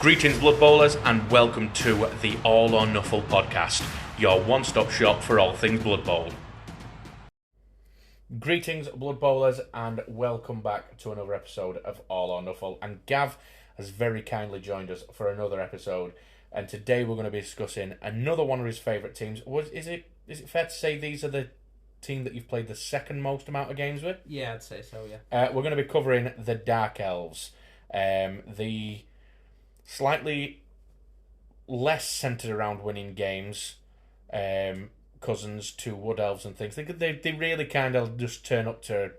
Greetings, Blood Bowlers, and welcome to the All or Nuffle podcast, your one-stop shop for all things Blood Bowl. Greetings, Blood Bowlers, and welcome back to another episode of All or Nuffle. And Gavv has very kindly joined us for another episode, and today we're going to be discussing another one of his favourite teams. Is it fair to say these are the team that you've played the second most amount of games with? Yeah, I'd say so, yeah. We're going to be covering the Dark Elves. The slightly less centred around winning games, cousins to Wood Elves and things. They really kind of just turn up to...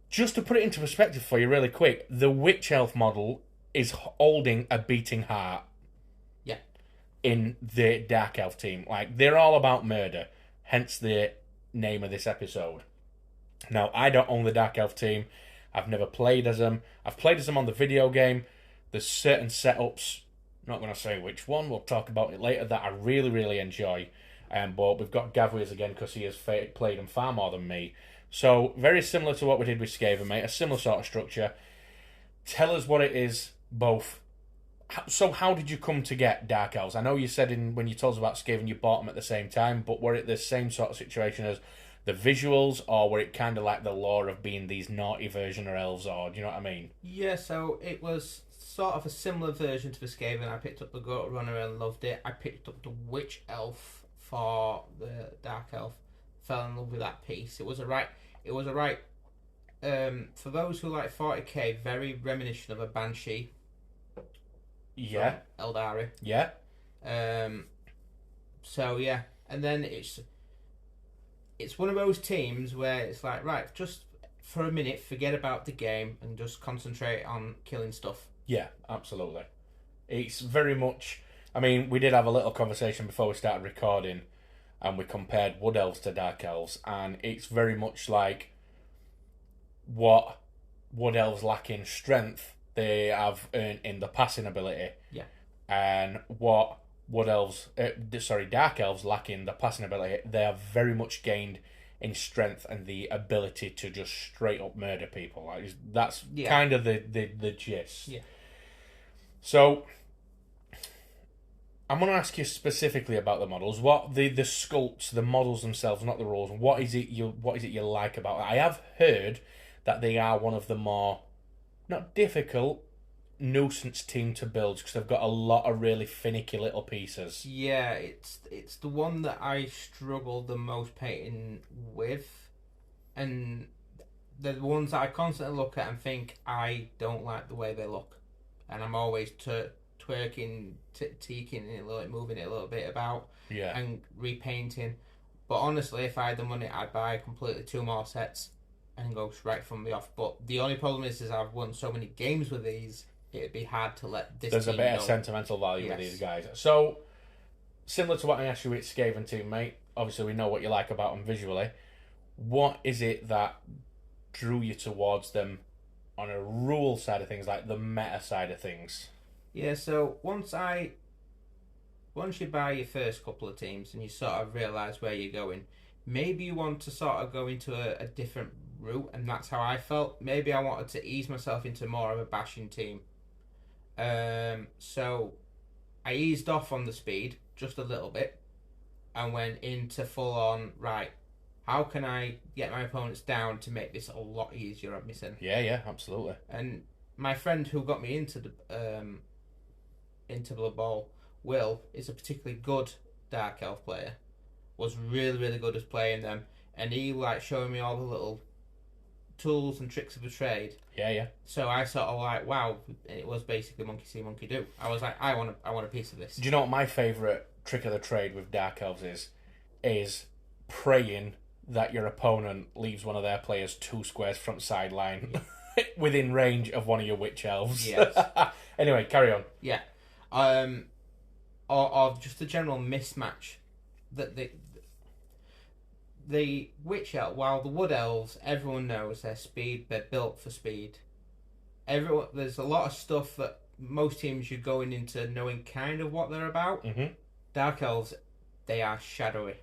Just to put it into perspective for you really quick, the Witch Elf model is holding a beating heart. Yeah. In the Dark Elf team. Like, they're all about murder, hence the name of this episode. Now, I don't own the Dark Elf team. I've never played as them. I've played as them on the video game. There's certain setups, not going to say which one, we'll talk about it later, that I really, really enjoy. But we've got Gavv with us again because he has played them far more than me. So, very similar to what we did with Skaven, mate. A similar sort of structure. Tell us what it is, both. So, how did you come to get Dark Elves? I know you said when you told us about Skaven you bought them at the same time, but were it the same sort of situation as the visuals, or were it kind of like the lore of being these naughty version of elves, or do you know what I mean? Yeah, so it was sort of a similar version to the Skaven. I picked up the Goat Runner and loved it. I picked up the Witch Elf for the Dark Elf. Fell in love with that piece. It was a right. For those who like 40k, very reminiscent of a Banshee. Yeah. Eldari. Yeah. So yeah, and then it's one of those teams where it's like, right, just for a minute, forget about the game and just concentrate on killing stuff. Yeah, absolutely. It's very much... I mean, we did have a little conversation before we started recording, and we compared Wood Elves to Dark Elves, and it's very much like what Wood Elves lack in strength, they have earned in the passing ability. Yeah. And what Dark Elves lack in the passing ability, they have very much gained in strength and the ability to just straight up murder people. Like, that's kind of the gist. Yeah. So, I'm going to ask you specifically about the models. What the sculpts, the models themselves, not the rules. What is it you like about it? I have heard that they are one of the more, not difficult, nuisance team to build because they've got a lot of really finicky little pieces. Yeah, it's the one that I struggle the most painting with, and the ones that I constantly look at and think I don't like the way they look, and I'm always twerking, teaking it, moving it a little bit about, and repainting. But honestly, if I had the money, I'd buy completely 2 more sets and go right from the off. But the only problem is I've won so many games with these, it'd be hard to let this There's team a bit go. of sentimental value with these guys. So, similar to what I asked you with Skaven team, mate, obviously we know what you like about them visually. What is it that drew you towards them on a rule side of things, like the meta side of things? Yeah, so once you buy your first couple of teams and you sort of realise where you're going, maybe you want to sort of go into a different route, and that's how I felt. Maybe I wanted to ease myself into more of a bashing team. So I eased off on the speed just a little bit and went into full on, right, how can I get my opponents down to make this a lot easier on me? Yeah, absolutely. And my friend who got me into Blood Bowl, Will, is a particularly good Dark Elf player. Was really, really good at playing them, and he like showing me all the little tools and tricks of the trade. Yeah. So I sort of like, wow, it was basically monkey see, monkey do. I was like, I want a piece of this. Do you know what my favourite trick of the trade with Dark Elves is? Is praying that your opponent leaves one of their players 2 squares front sideline within range of one of your Witch Elves. Yes. Anyway, carry on. Yeah. Or just the general mismatch that the Witch Elf, while the Wood Elves, everyone knows their speed, they're built for speed. There's a lot of stuff that most teams you're going into knowing kind of what they're about. Mm-hmm. Dark Elves, they are shadowy.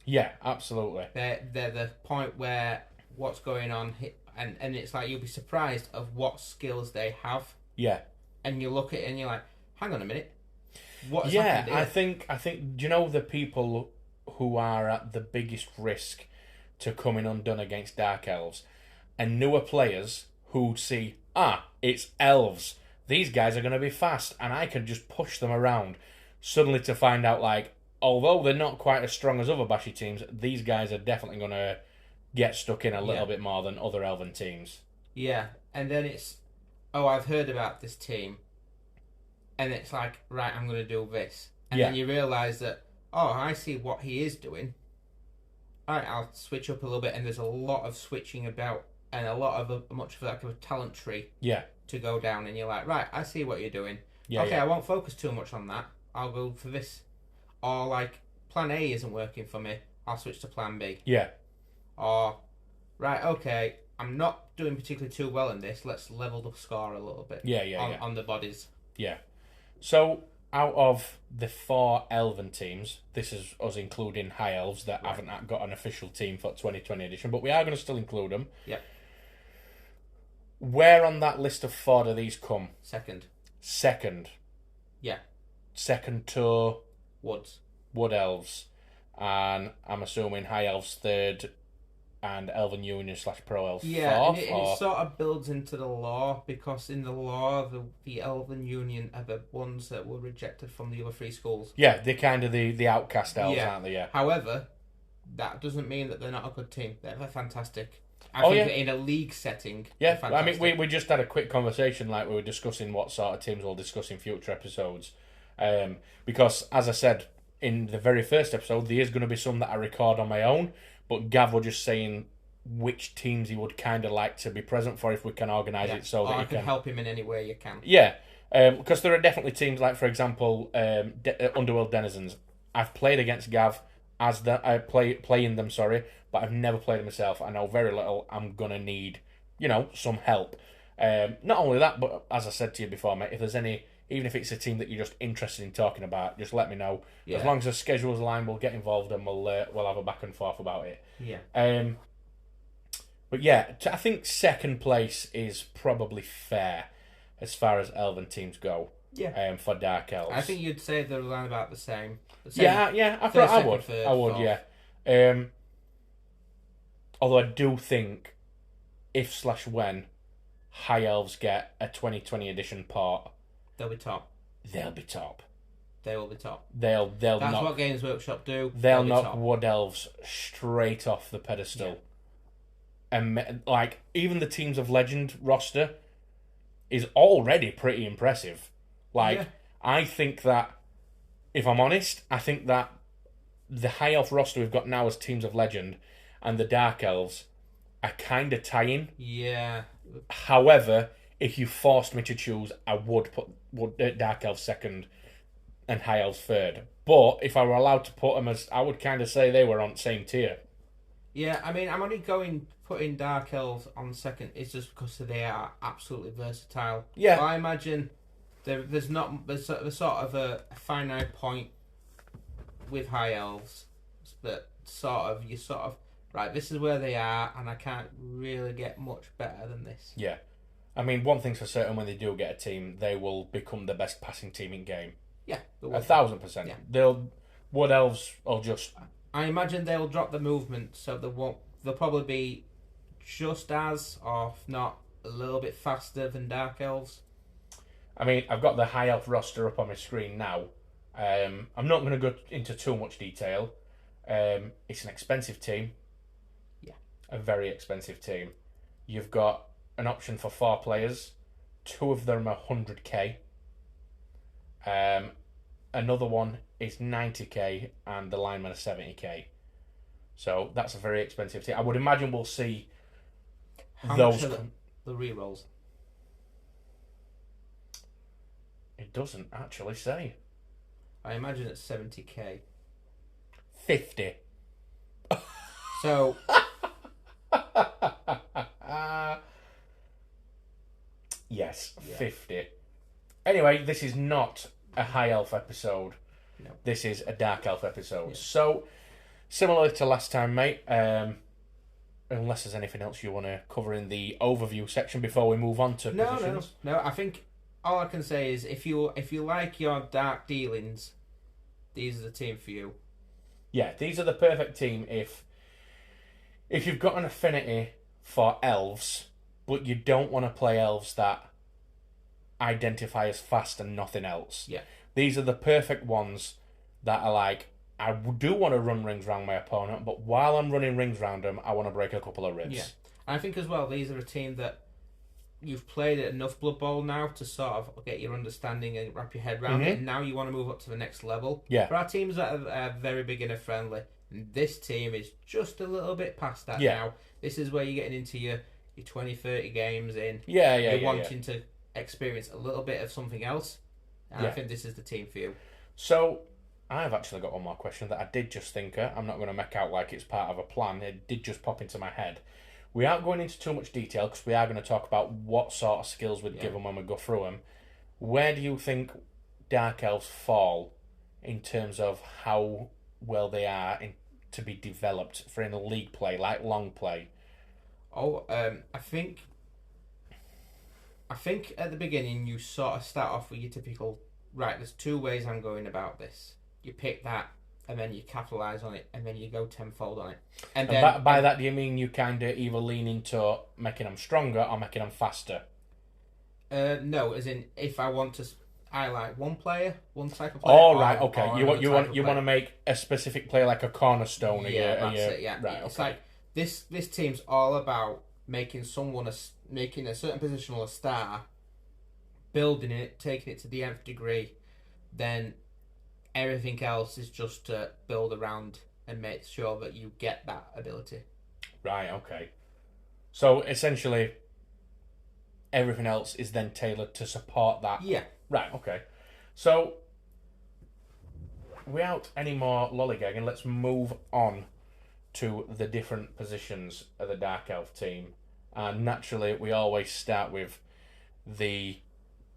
Yeah, absolutely. They're the point where what's going on, and it's like you'll be surprised of what skills they have. Yeah. And you look at it and you're like, hang on a minute, what has Yeah, happened here? I think. Do you know the people who are at the biggest risk to coming undone against Dark Elves? And newer players who see, it's Elves. These guys are going to be fast, and I can just push them around. Suddenly to find out, like, although they're not quite as strong as other Bashy teams, these guys are definitely going to get stuck in a little bit more than other Elven teams. Yeah, and then it's, oh, I've heard about this team, and it's like, right, I'm going to do this. And then you realise that, oh, I see what he is doing. Alright, I'll switch up a little bit, and there's a lot of switching about, and a lot of much of like a talent tree to go down, and you're like, right, I see what you're doing. I won't focus too much on that. I'll go for this. Or like, plan A isn't working for me. I'll switch to plan B. Yeah. Or, right, okay, I'm not doing particularly too well in this. Let's level the score a little bit. On the bodies. Yeah. So, out of the 4 Elven teams, this is us including High Elves that haven't got an official team for 2020 edition, but we are going to still include them. Yeah. Where on that list of 4 do these come? Second. Yeah. Second to Woods. Wood Elves. And I'm assuming High Elves third and Elven Union / Pro Elves fourth. And it sort of builds into the lore, because in the lore, the Elven Union are the ones that were rejected from the other 3 schools. Yeah, they're kind of the outcast elves, aren't they? Yeah. However, that doesn't mean that they're not a good team. They're fantastic. I think that in a league setting, I mean, we just had a quick conversation, like we were discussing what sort of teams we'll discuss in future episodes. Because, as I said in the very first episode, there is going to be some that I record on my own, but Gavv was just saying which teams he would kind of like to be present for if we can organise it so that I he can help him in any way you can. Yeah, because there are definitely teams like, for example, Underworld Denizens. I've played against Gavv as playing them, but I've never played them myself. I know very little. I'm gonna need, some help. Not only that, but as I said to you before, mate, if there's any, even if it's a team that you're just interested in talking about, just let me know. Yeah. As long as the schedule's aligned, we'll get involved and we'll have a back and forth about it. Yeah. But yeah, I think second place is probably fair as far as Elven teams go. Yeah. For Dark Elves. I think you'd say they're around about the same. I would. Yeah. Although I do think if/when High Elves get a 2020 edition part, they'll be top. They'll be top. They will be top. They'll That's knock, what Games Workshop do. They'll knock Wood Elves straight off the pedestal. Yeah. And like even the Teams of Legend roster is already pretty impressive. I think that, if I'm honest, I think that the High Elf roster we've got now as Teams of Legend and the Dark Elves are kind of tying. Yeah. However, if you forced me to choose, I would put Dark Elves second and High Elves third. But if I were allowed to put them as, I would kind of say they were on the same tier. Yeah, I mean, I'm only putting Dark Elves on second. It's just because they are absolutely versatile. Yeah. But I imagine there's sort of a finite point with High Elves that you right, this is where they are, and I can't really get much better than this. Yeah. I mean, one thing's for certain, when they do get a team, they will become the best passing team in game. Yeah. 1,000%. Yeah. Wood Elves will just... I imagine they'll drop the movement, so they'll probably be just as, or if not, a little bit faster than Dark Elves. I mean, I've got the High Elf roster up on my screen now. I'm not going to go into too much detail. It's an expensive team. Yeah. A very expensive team. You've got an option for 4 players. 2 of them are 100k. Another one is 90k, and the linemen are 70k. So that's a very expensive team. I would imagine we'll see How much are the rerolls? It doesn't actually say. I imagine it's 70k. 50. So... yes, 50. Anyway, this is not a High Elf episode. No. This is a Dark Elf episode. Yeah. So, similar to last time, mate, unless there's anything else you want to cover in the overview section before we move on to positions. No, I think all I can say is if you like your dark dealings, these are the team for you. Yeah, these are the perfect team if you've got an affinity for elves, but you don't want to play elves that identify as fast and nothing else. Yeah. These are the perfect ones that are like, I do want to run rings around my opponent, but while I'm running rings around them, I want to break a couple of ribs. Yeah. And I think as well, these are a team that you've played enough Blood Bowl now to sort of get your understanding and wrap your head around it, and now you want to move up to the next level. Yeah. There are teams that are very beginner friendly, and this team is just a little bit past that now. This is where you're getting into your 20, 30 games in. You're wanting to experience a little bit of something else, and I think this is the team for you. So, I've actually got one more question that I did just think of. I'm not going to make out like it's part of a plan. It did just pop into my head. We aren't going into too much detail because we are going to talk about what sort of skills we'd give them when we go through them. Where do you think Dark Elves fall in terms of how well they are to be developed for in a league play, like long play? I think at the beginning you sort of start off with your typical, right, there's two ways I'm going about this. You pick that, and then you capitalise on it, and then you go tenfold on it. And then by that, do you mean you kind of either lean into making them stronger or making them faster? No, as in if I want to, I like one player, one type of player. Oh, right, okay. You want to make a specific player like a cornerstone. That's it. Yeah, right. It's okay. like this team's all about making making a certain position a star, building it, taking it to the nth degree, then everything else is just to build around and make sure that you get that ability. Right, okay. So essentially, everything else is then tailored to support that. Yeah. Right, okay. So, without any more lollygagging, let's move on to the different positions of the Dark Elf team. And naturally, we always start with the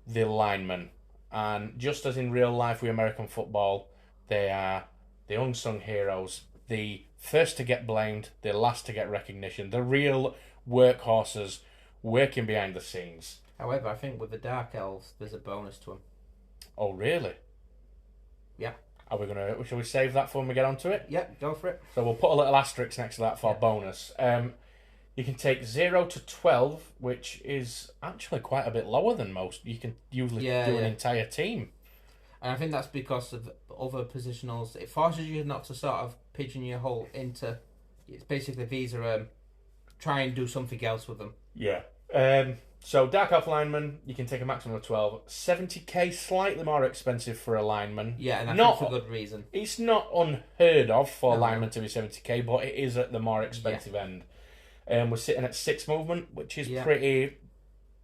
linemen. And just as in real life with American football, they are the unsung heroes, the first to get blamed, the last to get recognition, the real workhorses working behind the scenes. However, I think with the Dark Elves, there's a bonus to them. Oh, really? Yeah. Shall we save that for when we get onto it? Yeah, go for it. So we'll put a little asterisk next to that for bonus. You can take 0 to 12, which is actually quite a bit lower than most. You can usually do an entire team. And I think that's because of other positionals. It forces you not to sort of pigeonhole into. It's basically these are try and do something else with them. Yeah. So Dark Elf lineman, you can take a maximum of 12. 70k, slightly more expensive for a lineman. Yeah, and I think for good reason. It's not unheard of for a lineman to be 70k, but it is at the more expensive end. We're sitting at 6 movement, which is pretty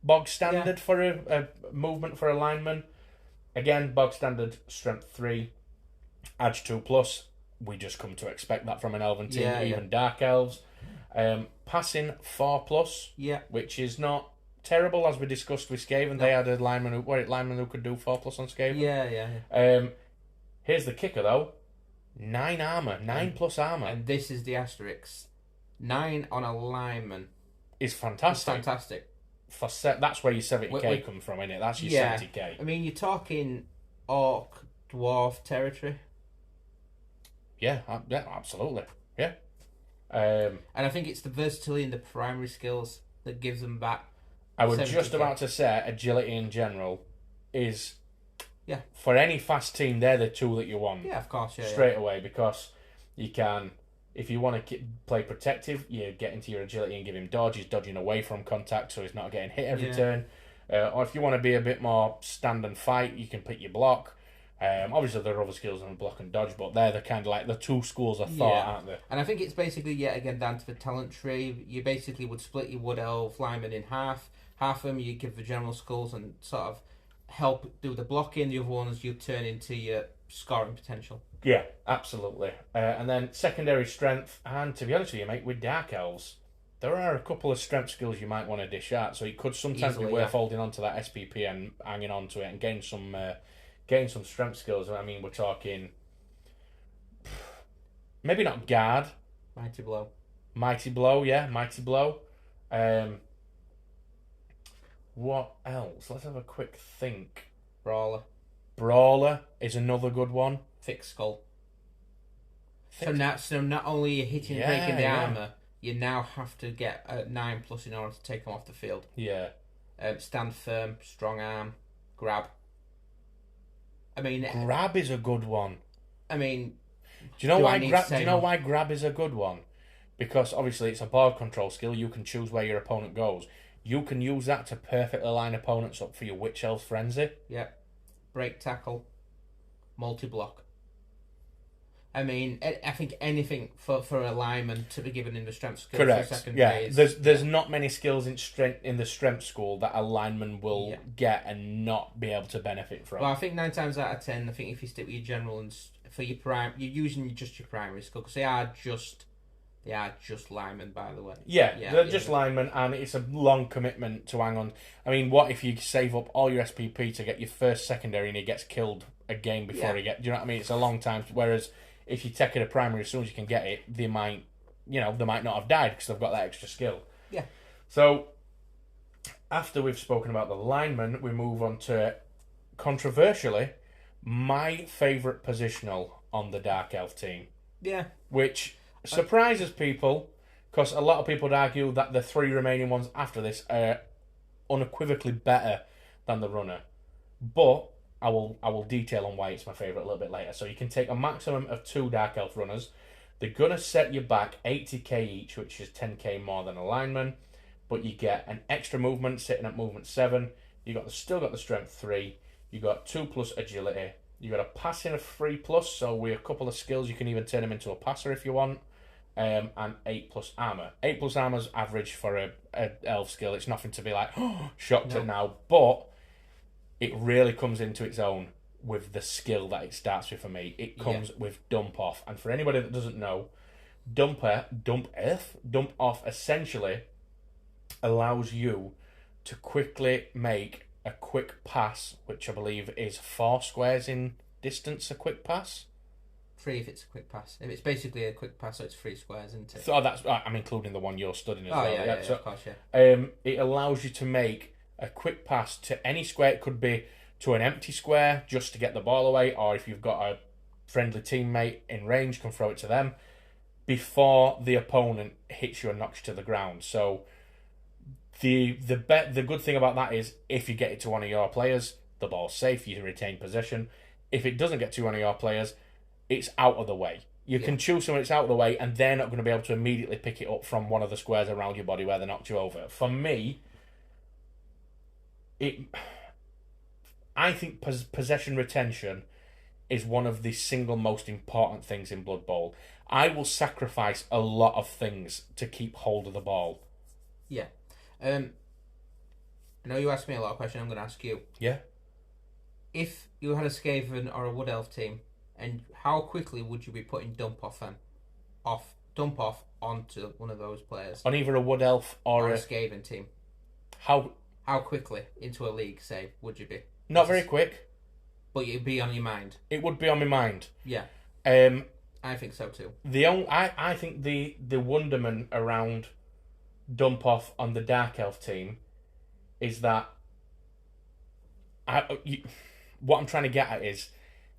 bog standard for a movement for a lineman. Again, bog standard, strength 3, edge 2+. We just come to expect that from an elven team, even Dark Elves. Passing 4+, which is not terrible, as we discussed with Skaven. They had a lineman who could do 4+ on Skaven. Yeah. Here's the kicker though: 9 armor, 9+ armor, and this is the asterisk. 9 on a lineman is fantastic. It's fantastic. That's where your 70k come from, isn't it? That's your 70k. I mean, you're talking orc, dwarf territory. Yeah, absolutely. Yeah. And I think it's the versatility and the primary skills that gives them that. I was just about to say agility in general is for any fast team, they're the two that you want. Yeah, of course. Straight away, because you can, if you want to play protective, you get into your agility and give him dodge. He's dodging away from contact, so he's not getting hit every turn. Or if you want to be a bit more stand and fight, you can pick your block. Obviously, there are other skills on block and dodge, but they're the kind of like the two schools of thought, aren't they? And I think it's basically yet again down to the talent tree. You basically would split your wood elf lineman in half. Half of them you give the general skills and sort of help do the blocking. The other ones you turn into your scoring potential. Yeah, absolutely. And then secondary strength, and to be honest with you, mate, with Dark Elves, there are a couple of strength skills you might want to dish out. So it could sometimes be worth holding on to that SPP and hanging on to it and getting some strength skills. I mean, we're talking maybe not guard. Mighty blow. Mighty blow, yeah, mighty blow. What else? Let's have a quick think. Brawler. Brawler is another good one. Thick skull. Thick... So not only are you hitting and Yeah, breaking the yeah. armour, you now have to get a 9+ in order to take them off the field. Yeah. Stand firm, strong arm, grab. I mean, Grab is a good one. I mean, Do you know Do I why need grab? to Do you say know more? why grab is a good one? Because obviously it's a ball control skill. You can choose where your opponent goes. You can use that to perfectly line opponents up for your Witch Elf Frenzy. yeah, break tackle, multi-block. I mean, I think anything for a lineman to be given in the strength skill Correct. for second Yeah. phase. There's not many skills in the strength school that a lineman will Yeah. get and not be able to benefit from. Well, I think 9 times out of 10, I think if you stick with your general and for your prime, you're using just your primary skill because they are just linemen, by the way. Yeah, Yeah, they're yeah. just linemen, and it's a long commitment to hang on. I mean, what if you save up all your SPP to get your first secondary and he gets killed a game before he gets... Do you know what I mean? It's a long time. Whereas if you take it a primary as soon as you can get it, they might not have died because they've got that extra skill. Yeah. So, after we've spoken about the linemen, we move on to, controversially, my favourite positional on the Dark Elf team. Yeah. Which surprises people, because a lot of people would argue that the 3 remaining ones after this are unequivocally better than the runner. But I will detail on why it's my favourite a little bit later. So you can take a maximum of 2 Dark Elf runners. They're going to set you back 80k each, which is 10k more than a lineman. But you get an extra movement sitting at movement 7. Still got the strength 3. You got 2+ agility. You got a passing of 3+, so with a couple of skills you can even turn him into a passer if you want. And 8+ armor. 8+ armor's average for a elf skill. It's nothing to be like shocked at now, but it really comes into its own with the skill that it starts with for me. It comes with dump off, and for anybody that doesn't know, dump off essentially allows you to quickly make a quick pass, which I believe is 4 squares in distance. A quick pass. 3 if it's a quick pass. If it's basically a quick pass, so it's 3 squares, isn't it? So I'm including the one you're studying as well. Yeah, So, of course, yeah. it allows you to make a quick pass to any square. It could be to an empty square just to get the ball away, or if you've got a friendly teammate in range, you can throw it to them before the opponent hits you and knocks you to the ground. So the good thing about that is if you get it to one of your players, the ball's safe, you retain possession. If it doesn't get to one of your players, it's out of the way. You can choose someone it's out of the way, and they're not going to be able to immediately pick it up from one of the squares around your body where they knocked you over. For me, I think possession retention is one of the single most important things in Blood Bowl. I will sacrifice a lot of things to keep hold of the ball. Yeah. I know you asked me a lot of questions. I'm going to ask you. Yeah. If you had a Skaven or a Wood Elf team, and how quickly would you be putting dump off onto one of those players On either a Wood Elf or or a a... Skaven team? How Quickly into a league, say, would you be? Not very quick. But it'd be on your mind. It would be on my mind. Yeah, I I think so too. think the wonderment around dump off on the Dark Elf team is that what I'm trying to get at is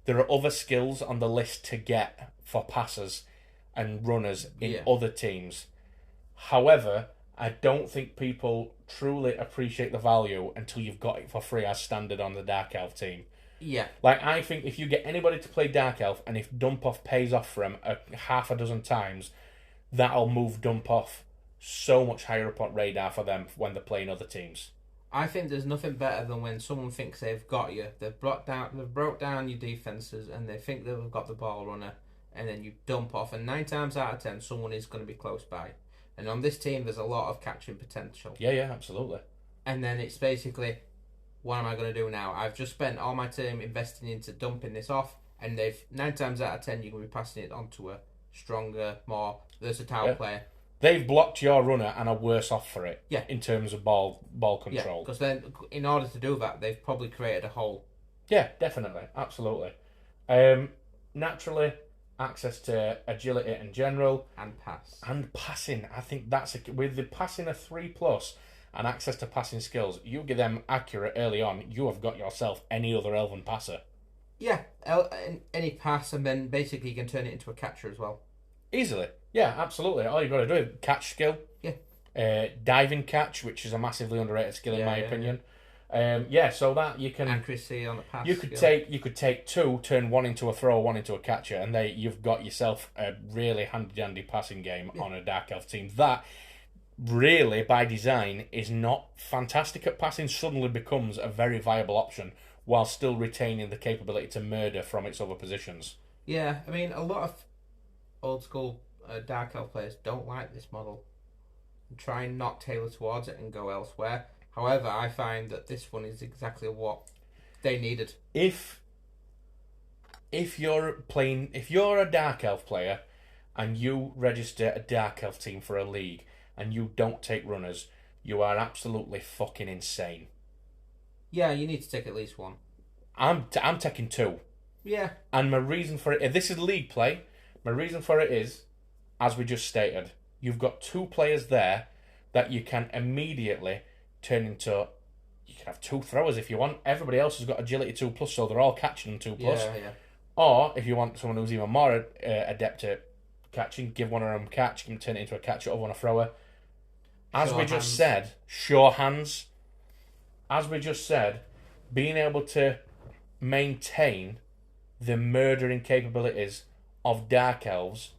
there are other skills on the list to get for passers and runners in other teams. However, I don't think people truly appreciate the value until you've got it for free as standard on the Dark Elf team. Yeah. Like, I think if you get anybody to play Dark Elf, and if Dump Off pays off for them half a dozen times, that'll move Dump Off so much higher up on radar for them when they're playing other teams. I think there's nothing better than when someone thinks they've got you. They've broke down your defenses, and they think they've got the ball runner, and then you dump off. And 9 times out of 10, someone is going to be close by. And on this team, there's a lot of catching potential. Yeah, absolutely. And then it's basically, what am I going to do now? I've just spent all my time investing into dumping this off, and 9 times out of 10, you're going to be passing it on to a stronger, more versatile player. They've blocked your runner and are worse off for it. Yeah. In terms of ball control. Yeah, because then in order to do that, they've probably created a hole. Yeah, definitely, absolutely. Naturally, access to agility in general and pass and passing. I think that's with the passing of 3+. and access to passing skills, you get them accurate early on, you have got yourself any other Elven passer. Yeah, any pass, and then basically you can turn it into a catcher as well. Easily. Yeah, absolutely. All you've got to do is catch skill. Yeah. Diving catch, which is a massively underrated skill in my opinion. So that you can accuracy on the pass. You could take two, turn one into a throw, one into a catcher, and you've got yourself a really handy dandy passing game on a Dark Elf team that really by design is not fantastic at passing. Suddenly becomes a very viable option while still retaining the capability to murder from its other positions. Yeah, I mean a lot of old school Dark Elf players don't like this model. Try and not tailor towards it and go elsewhere. However, I find that this one is exactly what they needed. If you're a Dark Elf player and you register a Dark Elf team for a league and you don't take runners, you are absolutely fucking insane. Yeah, you need to take at least one. I'm taking two. Yeah. And my reason for it, if this is league play, my reason for it is, as we just stated, you've got two players there that you can immediately turn into. You can have two throwers if you want. Everybody else has got agility 2+, so they're all catching them 2+. Yeah. Or if you want someone who's even more adept at catching, give one of them catch, you can turn it into a catcher, other one a thrower. As we just said, sure hands. As we just said, being able to maintain the murdering capabilities of Dark Elves,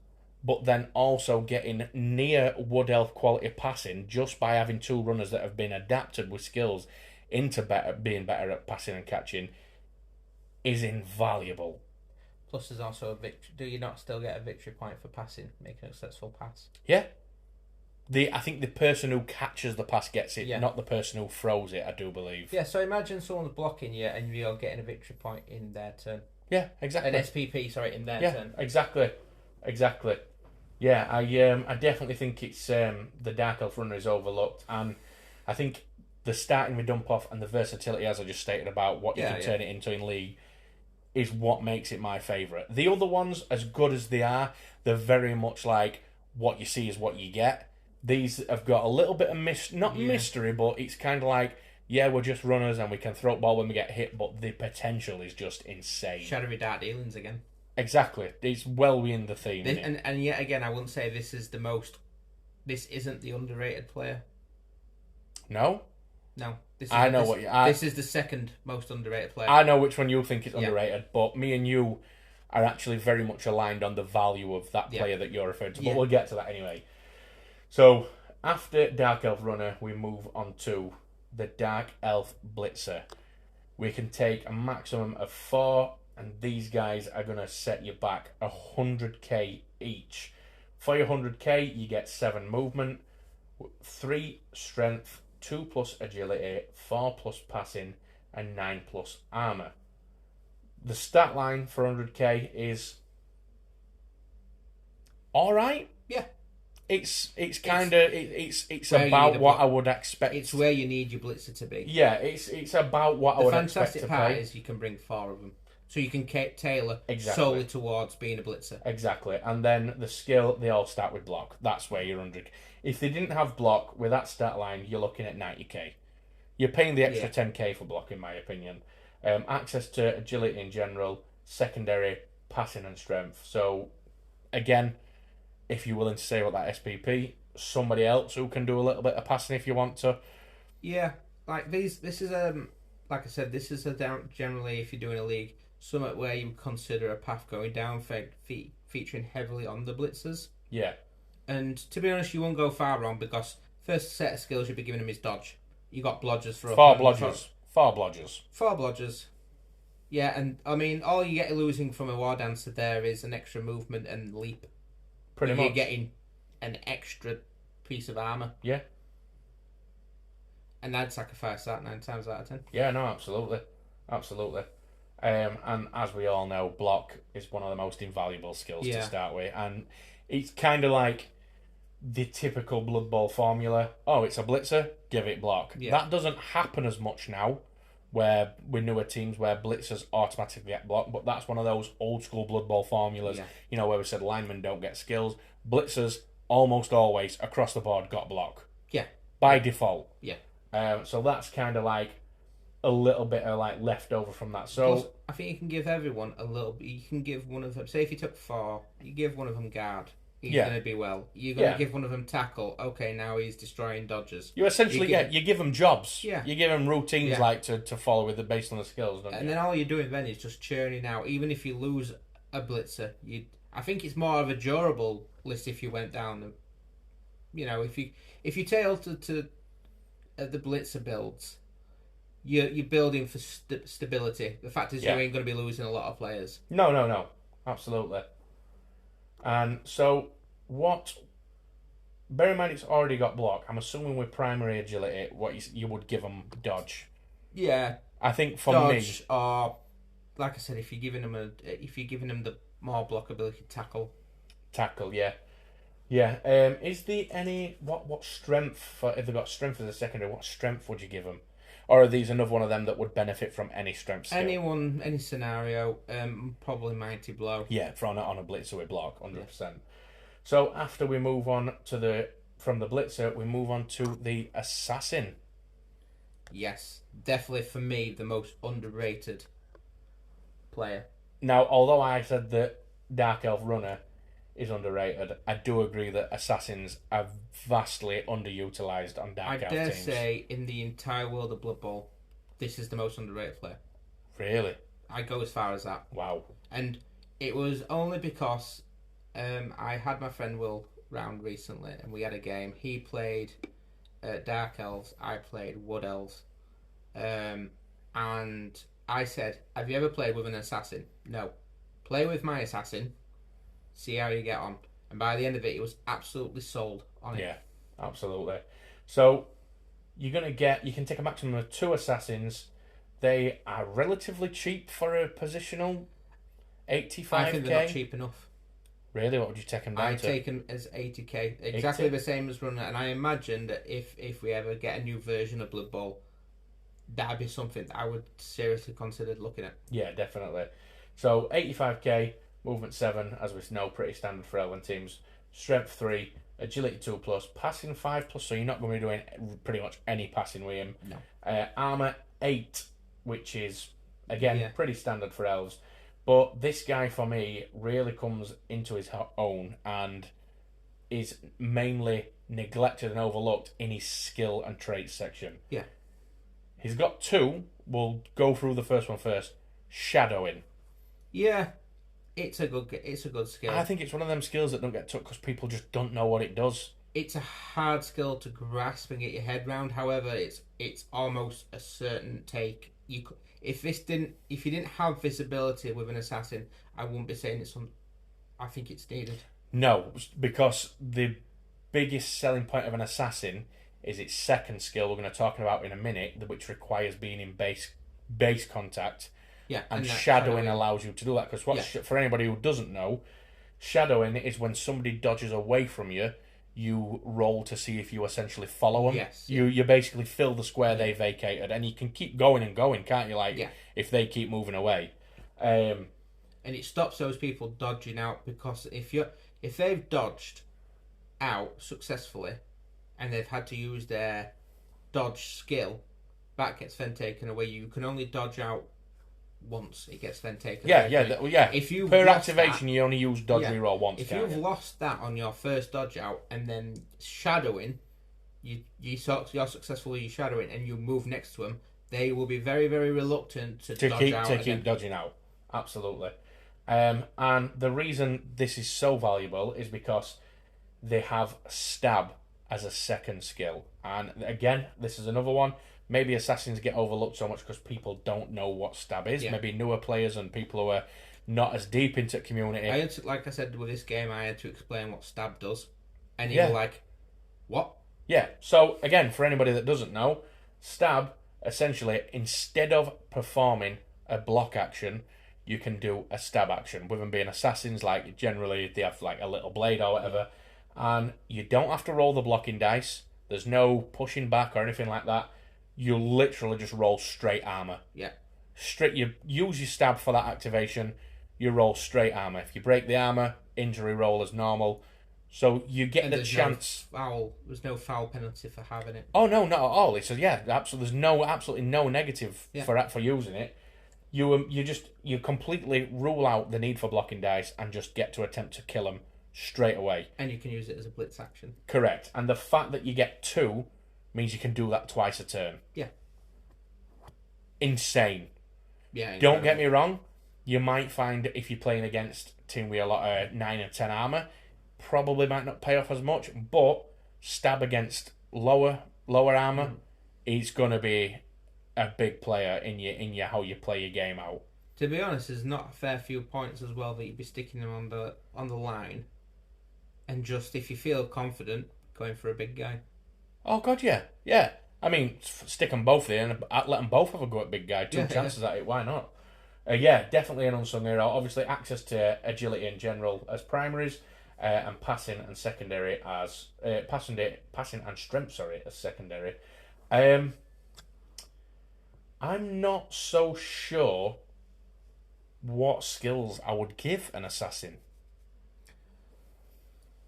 but then also getting near Wood Elf quality passing just by having two runners that have been adapted with skills into being better at passing and catching is invaluable. Plus, there's also a victory. Do you not still get a victory point for passing, making a successful pass? Yeah. I think the person who catches the pass gets it, not the person who throws it, I do believe. Yeah, so imagine someone's blocking you and you're getting a victory point in their turn. Yeah, exactly. An SPP, in their turn. Exactly. Yeah, I definitely think it's the Dark Elf runner is overlooked, and I think the starting with dump off and the versatility, as I just stated about what you can turn it into in league, is what makes it my favourite. The other ones, as good as they are, they're very much like what you see is what you get. These have got a little bit of mystery, but it's kind of like, we're just runners and we can throw the ball when we get hit, but the potential is just insane. Shadowy Dark Dealings again. Exactly. It's well within the theme. And yet again, I wouldn't say this is this isn't the underrated player. No? No. This is the second most underrated player. I know which one you think is underrated, but me and you are actually very much aligned on the value of that player that you're referring to. But we'll get to that anyway. So, after Dark Elf Runner, we move on to the Dark Elf Blitzer. We can take a maximum of 4, and these guys are going to set you back 100k each. For your 100k, you get 7 movement, 3 strength, 2+ agility, 4+ passing, and 9+ armor. The stat line for 100k is alright. Yeah. It's about what I would expect. It's where you need your blitzer to be. Yeah, it's about what I would expect to play. The fantastic part is you can bring 4 of them. So you can tailor solely towards being a blitzer. Exactly. And then the skill, they all start with block. That's where you're 100. If they didn't have block, with that stat line, you're looking at 90k. You're paying the extra 10k for block, in my opinion. Access to agility in general, secondary, passing and strength. So, again, if you're willing to say about that SPP, somebody else who can do a little bit of passing if you want to. Yeah, like this is like I said, this is generally, if you're doing a league, somewhat where you would consider a path going down, featuring heavily on the blitzers. Yeah. And to be honest, you won't go far wrong, because first set of skills you'll be giving him is dodge. You got blodgers for 4 blodgers. 4 blodgers. 4 blodgers. Yeah, and I mean, all you get losing from a war dancer there is an extra movement and leap. Pretty much. You're getting an extra piece of armor. Yeah. And I'd sacrifice that 9 times out of 10. Yeah, no, absolutely. Absolutely. And as we all know, block is one of the most invaluable skills to start with. And it's kind of like the typical Blood Bowl formula. Oh, it's a blitzer, give it block. Yeah. That doesn't happen as much now, where with newer teams where blitzers automatically get blocked, but that's one of those old school Blood Bowl formulas, where we said linemen don't get skills. Blitzers almost always across the board got block. Yeah. by default. Yeah. So that's kind of like a little bit of like leftover from that. So Plus, I think you can give everyone a little bit. You can give one of them. Say if you took 4, you give one of them guard. He's Yeah. going to be well. You're going Yeah. to give one of them tackle. Okay, now he's destroying dodgers. you essentially you give them jobs. Yeah. You give them routines Yeah. like to follow with based on the skills, don't And you? then all you're doing then is just churning out. Even if you lose a blitzer, I think it's more of a durable list if you went down. You know, if you tail to the blitzer builds, you're building for stability. The fact is, Yeah. you ain't going to be losing a lot of players. No, absolutely. And so what? Bear in mind, it's already got block. I'm assuming with primary agility, what you would give them dodge. Yeah, I think for dodge me, or like I said, if you're giving them the more block ability, tackle. tackle. Yeah. Is there any what strength for if they've got strength as a secondary? What strength would you give them? Or are these another one of them that would benefit from any strength skill? Any scenario, probably mighty blow. Yeah, on a blitzer with block, 100%. So after we move on from the blitzer, we move on to the assassin. Yes, definitely for me the most underrated player. Now, although I said that Dark Elf Runner is underrated, I do agree that assassins are vastly underutilized on Dark Elf I dare teams. say in the entire world of Blood Bowl, this is the most underrated player. Really? I go as far as that. Wow. And it was only because I had my friend Will round recently and we had a game. He played Dark Elves, I played Wood Elves. And I said, have you ever played with an assassin? No. Play with my assassin, see how you get on. And by the end of it, he was absolutely sold on it. Yeah, absolutely. So you can take a maximum of 2 assassins. They are relatively cheap for a positional 85k. I think they're not cheap enough. Really? What would you take them down I to? take them as 80k, exactly 80? the same as Runner. And I imagine that if we ever get a new version of Blood Bowl, that'd be something that I would seriously consider looking at. Yeah, definitely. So 85k, movement 7, as we know, pretty standard for Elven teams. Strength 3, agility 2+, passing 5+, so you're not going to be doing pretty much any passing with him. No. Armor 8, which is, again, pretty standard for Elves. But this guy, for me, really comes into his own and is mainly neglected and overlooked in his skill and traits section. Yeah. He's got 2. We'll go through the first one first. Shadowing. Yeah, it's a good skill. I think it's one of them skills that don't get took because people just don't know what it does. It's a hard skill to grasp and get your head round. However, it's almost a certain take. If you didn't have visibility with an assassin, I wouldn't be saying it's on. I think it's needed. No, because the biggest selling point of an assassin is its second skill. We're going to talk about in a minute, which requires being in base contact. Yeah, and shadowing allows you to do that. Because for anybody who doesn't know, shadowing is when somebody dodges away from you. You roll to see if you essentially follow them. Yes. You basically fill the square they vacated, and you can keep going and going, can't you? If they keep moving away. And it stops those people dodging out, because if they've dodged out successfully and they've had to use their dodge skill, that gets then taken away. You can only dodge out once. It gets then taken away. Yeah. If you per activation, you only use dodge reroll once. If you've lost that on your first dodge out and then shadowing, you're successful with your shadowing and you move next to them, they will be very, very reluctant to keep dodging out. Absolutely. And the reason this is so valuable is because they have stab as a second skill. And again, this is another one. Maybe assassins get overlooked so much because people don't know what stab is. Yeah. Maybe newer players and people who are not as deep into the community. Like I said with this game, I had to explain what stab does. And you were like, what? Yeah. So again, for anybody that doesn't know, stab, essentially, instead of performing a block action, you can do a stab action. With them being assassins, like generally they have like a little blade or whatever. And you don't have to roll the blocking dice. There's no pushing back or anything like that. You literally just roll straight armor. Yeah. You use your stab for that activation. You roll straight armor. If you break the armor, injury roll as normal. So you get And the chance. There's no foul penalty for having it. Oh no, not at all. It's yeah, absolutely. There's absolutely no negative Yeah. for using it. You completely rule out the need for blocking dice and just get to attempt to kill them straight away. And you can use it as a blitz action. Correct. And the fact that you get 2 means you can do that twice a turn. Yeah. Insane. Yeah. Don't get me wrong. You might find if you're playing against a team with a lot of 9 and 10 armor, probably might not pay off as much. But stab against lower armor, it's gonna be a big player in your how you play your game out. To be honest, there's not a fair few points as well that you'd be sticking them on the line, and just if you feel confident, going for a big guy. Oh god, yeah. I mean, stick them both there and let them both have a go at big guy. 2 chances at it. Why not? Yeah, definitely an unsung hero. Obviously, access to agility in general as primaries, and passing and secondary as passing and strength. As secondary. I'm not so sure what skills I would give an assassin.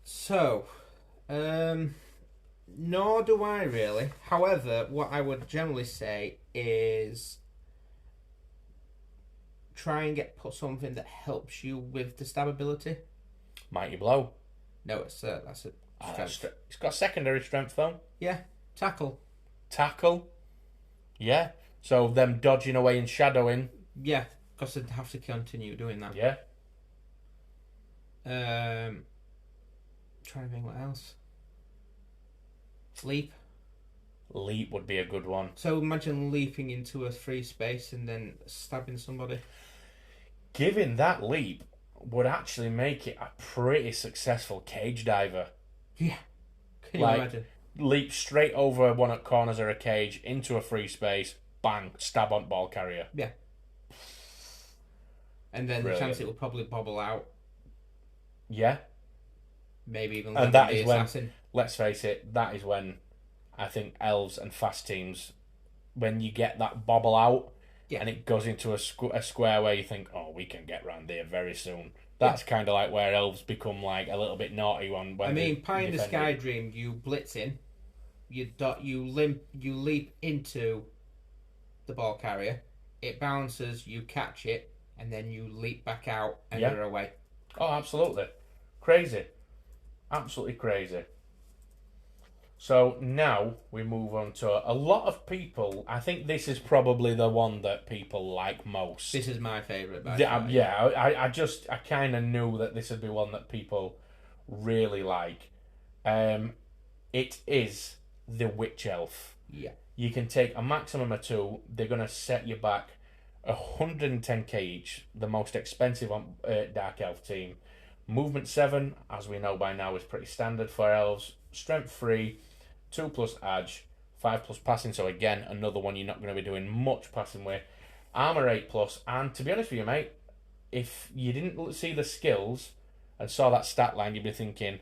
So, nor do I really. However, what I would generally say is try and put something that helps you with the stab ability. Mighty blow. No, that's a strength. It's got secondary strength though. Yeah, tackle. Tackle. Yeah. So them dodging away and shadowing. Yeah, because they'd have to continue doing that. Yeah. Trying to think what else. Leap. Leap would be a good one. So imagine leaping into a free space and then stabbing somebody. Giving that leap would actually make it a pretty successful cage diver. Yeah. Can you imagine? Leap straight over one of the corners of a cage into a free space, bang, stab on ball carrier. Yeah. And then the chance it will probably bobble out. Yeah. Maybe even and that is assassin. When, let's face it, that is when I think elves and fast teams, when you get that bobble out, and it goes into a square where you think, oh, we can get round there very soon. That's kind of like where elves become like a little bit naughty when I mean, Pie in the Sky Dream, you blitz in, you leap into the ball carrier, it bounces, you catch it, and then you leap back out and you're away. Oh, absolutely. Crazy. Absolutely crazy. So now we move on to a lot of people. I think this is probably the one that people like most. This is my favourite. I kind of knew that this would be one that people really like. It is the Witch Elf. Yeah. You can take a maximum of 2. They're going to set you back 110k each. The most expensive on Dark Elf team. Movement 7, as we know by now, is pretty standard for elves. Strength 3. 2+ edge, 5+ passing. So again, another one you're not going to be doing much passing with. Armor 8+, and to be honest with you, mate, if you didn't see the skills and saw that stat line, you'd be thinking,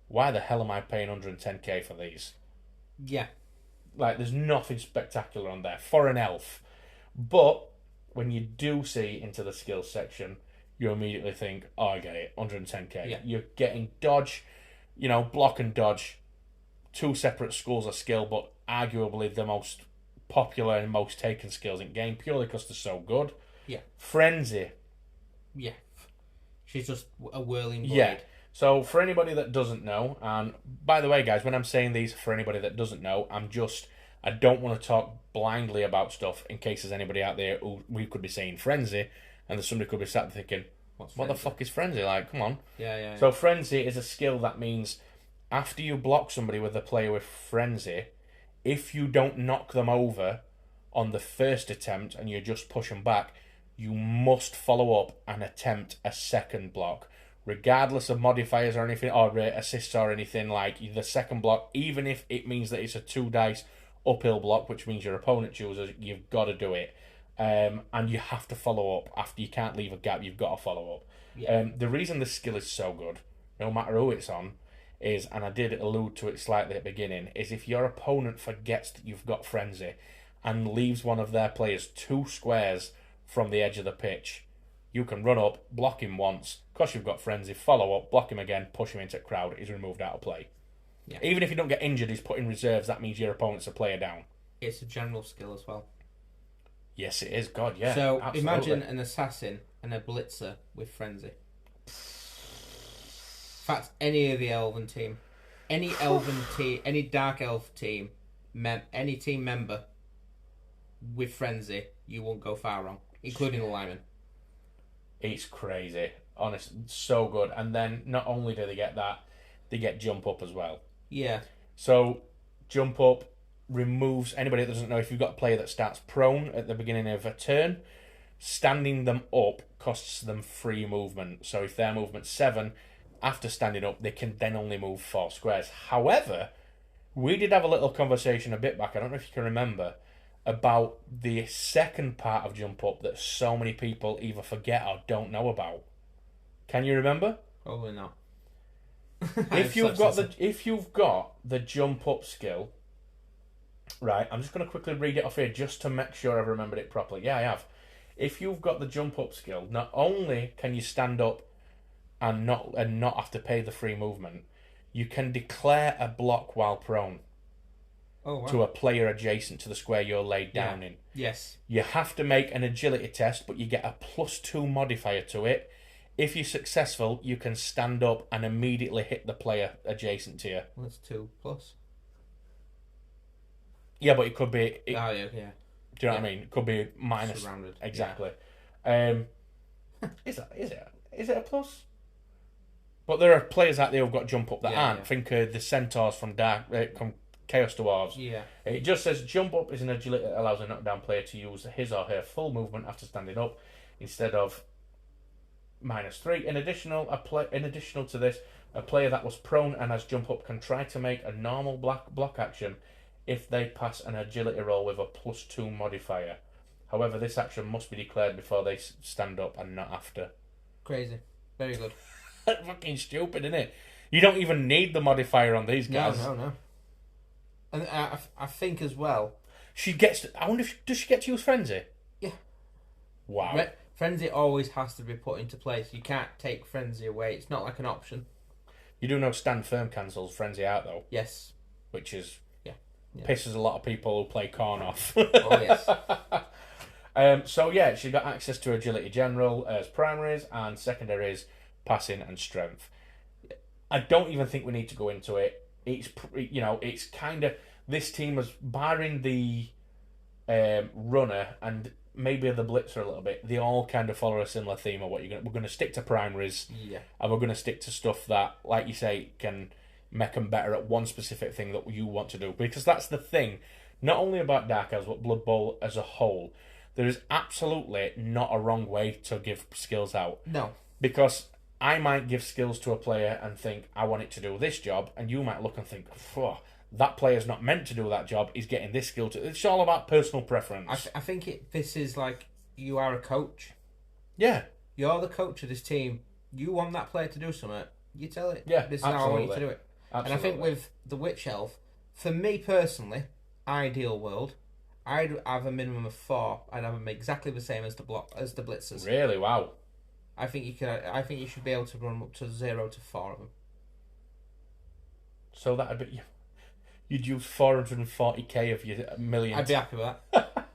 why the hell am I paying 110k for these? Yeah. Like, there's nothing spectacular on there for an elf. But when you do see into the skills section, you immediately think, oh, I get it, 110k. Yeah. You're getting dodge, block and dodge. 2 separate schools of skill, but arguably the most popular and most taken skills in game, purely because they're so good. Yeah. Frenzy. Yeah. She's just a whirling blade. Yeah. So for anybody that doesn't know, and by the way, guys, when I'm saying these for anybody that doesn't know, I don't want to talk blindly about stuff in case there's anybody out there who we could be saying Frenzy, and there's somebody could be sat there thinking, what the fuck is Frenzy? Like, come on. Yeah. So Frenzy is a skill that means after you block somebody with a player with Frenzy, if you don't knock them over on the first attempt and you just push them back, you must follow up and attempt a second block. Regardless of modifiers or anything, or assists or anything, like the second block, even if it means that it's a 2 dice uphill block, which means your opponent chooses, you've got to do it. And you have to follow up. After you can't leave a gap, you've got to follow up. Yeah. The reason this skill is so good, no matter who it's on, is, and I did allude to it slightly at the beginning, is if your opponent forgets that you've got Frenzy and leaves one of their players 2 squares from the edge of the pitch, You can run up, block him once, because you've got frenzy, follow up, block him again, push him into crowd. He's removed out of play. Yeah. Even if you don't get injured, he's put in reserves. That means your opponent's a player down. It's a general skill as well. Yes, it is. God, yeah. So absolutely. imagine an assassin and a blitzer with frenzy. In fact, any of the elven team, any elven team, any dark elf team, any team member with frenzy, you won't go far wrong, including the lineman. It's crazy. Honestly, so good. And then not only do they get that, they get jump up as well. Yeah. So jump up removes anybody that doesn't know, if you've got a player that starts prone at the beginning of a turn, standing them up costs them free movement. So if their movement's 7, after standing up, they can then only move 4 squares. However, we did have a little conversation a bit back, I don't know if you can remember, about the second part of jump up that so many people either forget or don't know about. Can you remember? Probably not. If you've got the jump up skill, right, I'm just going to quickly read it off here just to make sure I've remembered it properly. Yeah, I have. If you've got the jump up skill, not only can you stand up and not have to pay the free movement, you can declare a block while prone. Oh, wow. To a player adjacent to the square you're laid down in. Yes. You have to make an agility test, but you get a +2 modifier to it. If you're successful, you can stand up and immediately hit the player adjacent to you. Well, that's 2 plus. Yeah, but it could be... yeah. Do you know what I mean? It could be minus. Surrounded. Exactly. Yeah. Is it a plus? But there are players out there who've got jump up that aren't. Yeah. Think of the centaurs from Chaos Dwarves. Yeah. It just says jump up is an agility that allows a knockdown player to use his or her full movement after standing up instead of -3. In additional to this, a player that was prone and has jump up can try to make a normal block action if they pass an agility roll with a +2 modifier. However, this action must be declared before they stand up and not after. Crazy. Very good. That's fucking stupid, isn't it? You don't even need the modifier on these guys. No. And I think as well... She gets... I wonder if... Does she get to use Frenzy? Yeah. Wow. Frenzy always has to be put into place. You can't take Frenzy away. It's not like an option. You do know Stand Firm cancels Frenzy out, though. Yes. Which is... Yeah. Pisses a lot of people who play Corn off. Oh, yes. So, yeah, she's got access to Agility General as primaries and secondaries, passing and strength. I don't even think we need to go into it. It's kind of... This team was, barring the runner and maybe the blitzer a little bit, they all kind of follow a similar theme of what we're going to stick to primaries. Yeah. And we're going to stick to stuff that, like you say, can make them better at one specific thing that you want to do. Because that's the thing, not only about Dark Elves, but Blood Bowl as a whole. There is absolutely not a wrong way to give skills out. No. Because I might give skills to a player and think, I want it to do this job, and you might look and think, that player's not meant to do that job, he's getting this skill to... It's all about personal preference. I think this is like, you are a coach. Yeah. You're the coach of this team. You want that player to do something, you tell it. Yeah, this is absolutely. how I want you to do it. Absolutely. And I think with the Witch Elf, for me personally, ideal world, I'd have a minimum of 4. I'd have them exactly the same as the blitzers. Really? Wow. I think you should be able to run up to 0 to 4 of them. So that'd be... You'd use 440k of your million. I'd be happy with that.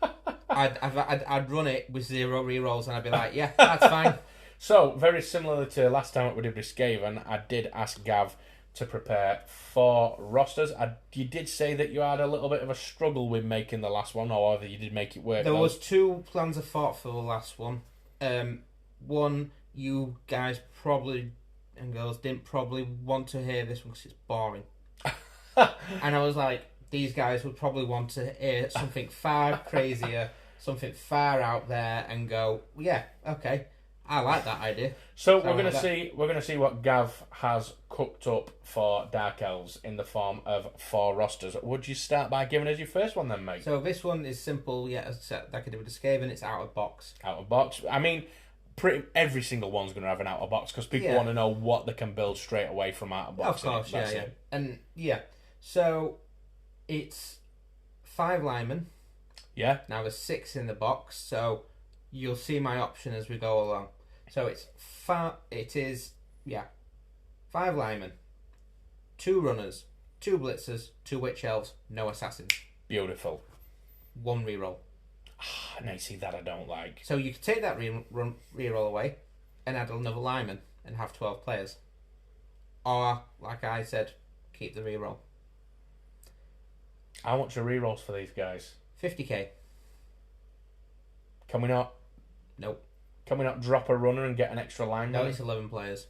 I'd run it with 0 rerolls and I'd be like, yeah, that's fine. So, very similar to last time we did with Skaven, I did ask Gavv to prepare 4 rosters. You did say that you had a little bit of a struggle with making the last one, or whether you did make it work. There was 2 plans of thought for the last one. One, you guys probably, and girls, didn't probably want to hear this one because it's boring. And I was like, these guys would probably want to hear something far crazier, something far out there, and go, yeah, okay, I like that idea. So we're gonna see what Gavv has cooked up for Dark Elves in the form of 4 rosters. Would you start by giving us your first one then, mate? So this one is simple, yeah, as I said, like I did with the Skaven, it's out of box. Out of box. I mean, every single one's going to have an out of box because people want to know what they can build straight away from out of box. Of course, yeah. And yeah, so it's 5 linemen. Yeah. Now there's 6 in the box, so you'll see my option as we go along. So it is 5 linemen, 2 runners, 2 blitzers, 2 witch elves, no assassins. Beautiful. 1 reroll. And I see that I don't like. So you could take that reroll away and add another lineman and have 12 players. Or, like I said, keep the reroll. How much are rerolls for these guys? 50k. Can we not? Nope. Can we not drop a runner and get an extra lineman? No, it's 11 players.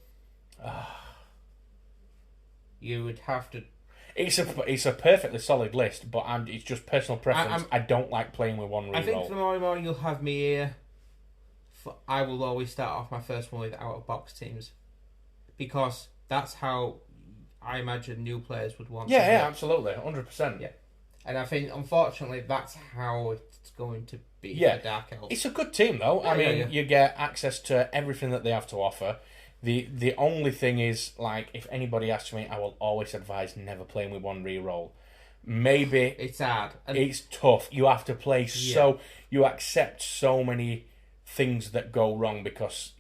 You would have to... It's a perfectly solid list, but it's just personal preference. I don't like playing with 1 reroll. I think the more and more you'll have me here, I will always start off my first one with out-of-box teams. Because that's how I imagine new players would want to Yeah, absolutely. 100%. Yeah. And I think, unfortunately, that's how it's going to be for Dark Elves. It's a good team, though. You get access to everything that they have to offer. The only thing is, like, if anybody asks me, I will always advise never playing with 1 reroll. Maybe it's hard. It's tough. You have to play you accept so many things that go wrong because,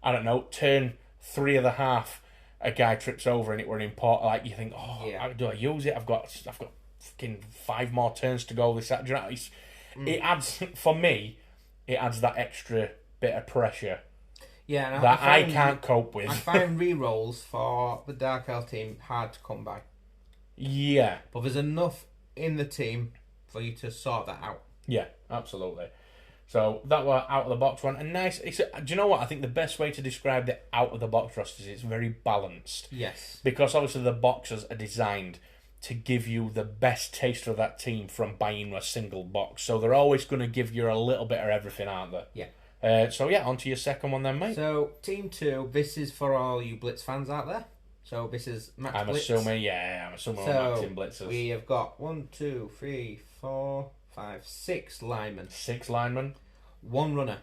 I don't know, turn 3 of the half, a guy trips over and it were important. Like, you think, do I use it? I've got fucking 5 more turns to go. Do you know? It adds, for me, it adds that extra bit of pressure. Yeah, that I can't cope with. I find rerolls for the Dark Elf team hard to come by. Yeah. But there's enough in the team for you to sort that out. Yeah, absolutely. So that was out of the box one. And nice. Do you know what? I think the best way to describe the out of the box roster is it's very balanced. Yes. Because obviously the boxes are designed to give you the best taster of that team from buying a single box. So they're always going to give you a little bit of everything, aren't they? Yeah. On to your second one then, mate. So, Team 2, this is for all you Blitz fans out there. So, this is Max Blitz. I'm assuming we're maxing blitzers. We have got 1, 2, 3, 4, 5, 6 linemen. 6 linemen. 1 runner.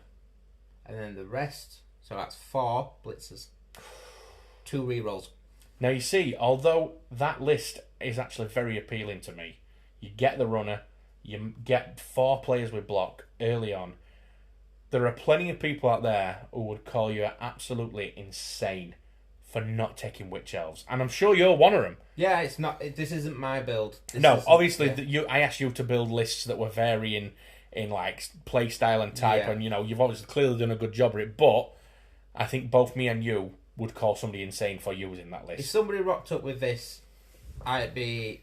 And then the rest, so that's 4 blitzers. 2 rerolls. Now, you see, although that list is actually very appealing to me, you get the runner, you get 4 players with block early on. There are plenty of people out there who would call you absolutely insane for not taking witch elves, and I'm sure you're one of them. Yeah, it's not. This isn't my build. Obviously, I asked you to build lists that were varying in like play style and type, and you've obviously clearly done a good job of it. But I think both me and you would call somebody insane for using that list. If somebody rocked up with this, I'd be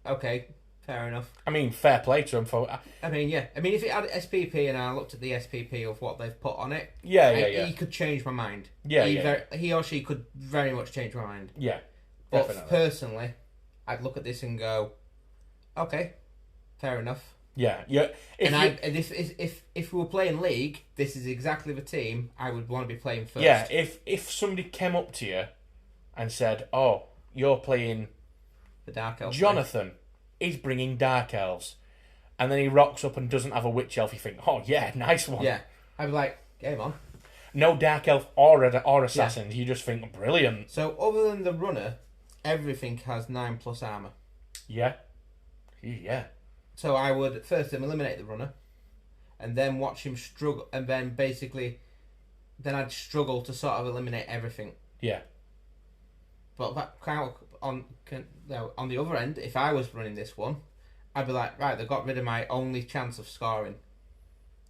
okay. Fair enough. I mean, fair play to him for. If it had SPP and I looked at the SPP of what they've put on it, he could change my mind. He or she could very much change my mind. Yeah, but definitely. Personally, I'd look at this and go, okay, fair enough. Yeah. If we were playing League, this is exactly the team I would want to be playing first. Yeah, if somebody came up to you and said, "Oh, you're playing the Dark Elf, Jonathan." He's bringing Dark Elves. And then he rocks up and doesn't have a Witch Elf. You think, oh, yeah, nice one. Yeah. I'd be like, game on. No Dark Elf or Assassins. Yeah. You just think, brilliant. So, other than the runner, everything has 9+ armour. Yeah. Yeah. So, I would first eliminate the runner, and then watch him struggle, and then then I'd struggle to sort of eliminate everything. Yeah. But that on the other end, if I was running this one, I'd be like, right, they got rid of my only chance of scoring.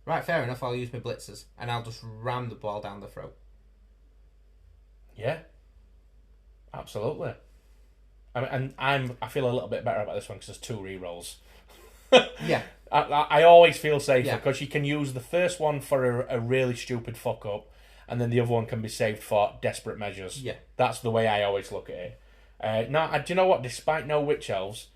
Right, fair enough, I'll use my blitzers, and I'll just ram the ball down the throat. Yeah. Absolutely. I feel a little bit better about this one because there's 2 rerolls. Yeah. I always feel safer because you can use the first one for a really stupid fuck up, and then the other one can be saved for desperate measures. Yeah. That's the way I always look at it. Do you know what? Despite no witch elves,